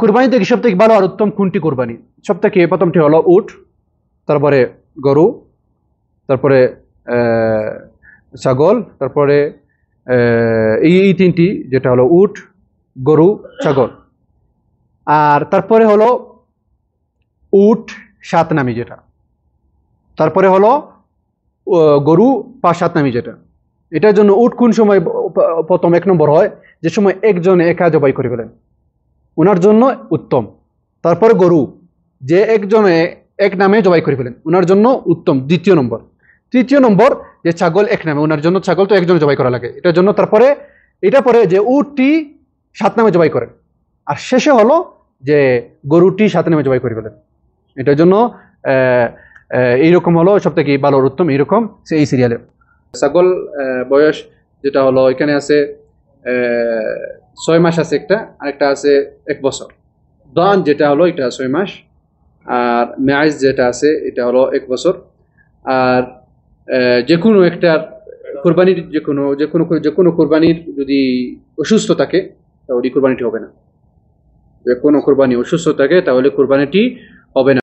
কুরবানি থেকে সব থেকে ভালো আর উত্তম কোনটি কুরবানি? সব থেকে প্রথমটি হলো উট, তারপরে গরু, তারপরে ছাগল, তারপরে এই তিনটি, যেটা হলো উট, গরু, ছাগল। আর তারপরে হলো উট সাত নামি যেটা, তারপরে হলো গরু 5-7 নামি যেটা। এটার জন্য উট কোন সময় প্রথম 1 নম্বর হয়? যে সময় একজনে একা জবাই করে ফেলেন, ওনার জন্য উত্তম। তারপরে গরু, যে একজনে এক নামে জবাই করে ফেলেন, ওনার জন্য উত্তম 2য় নম্বর। 3য় নম্বর যে ছাগল এক নামে, ওনার জন্য, ছাগল তো একজনে জবাই করা লাগে, এটার জন্য। তারপরে এটা পরে যে উটটি 7 নামে জবাই করেন, আর শেষে হলো যে গরুটি 7 নামে জবাই করে ফেলেন। এটার জন্য এইরকম হলো সব থেকে ভালো উত্তম, এইরকম এই সিরিয়ালে। ছাগল বয়স যেটা হলো এখানে আছে 6 মাস আছে একটা, আরেকটা আছে 1 বছর। দান যেটা হলো এটা 6 মাস, আর মেয়াজ যেটা আছে এটা হলো 1 বছর। আর যে কোনো একটা কোরবানির, যে কোনো কোরবানির যদি অসুস্থ থাকে তাহলে কোরবানিটি হবে না। যে কোনো কোরবানি অসুস্থ থাকে তাহলে কোরবানিটি হবে না।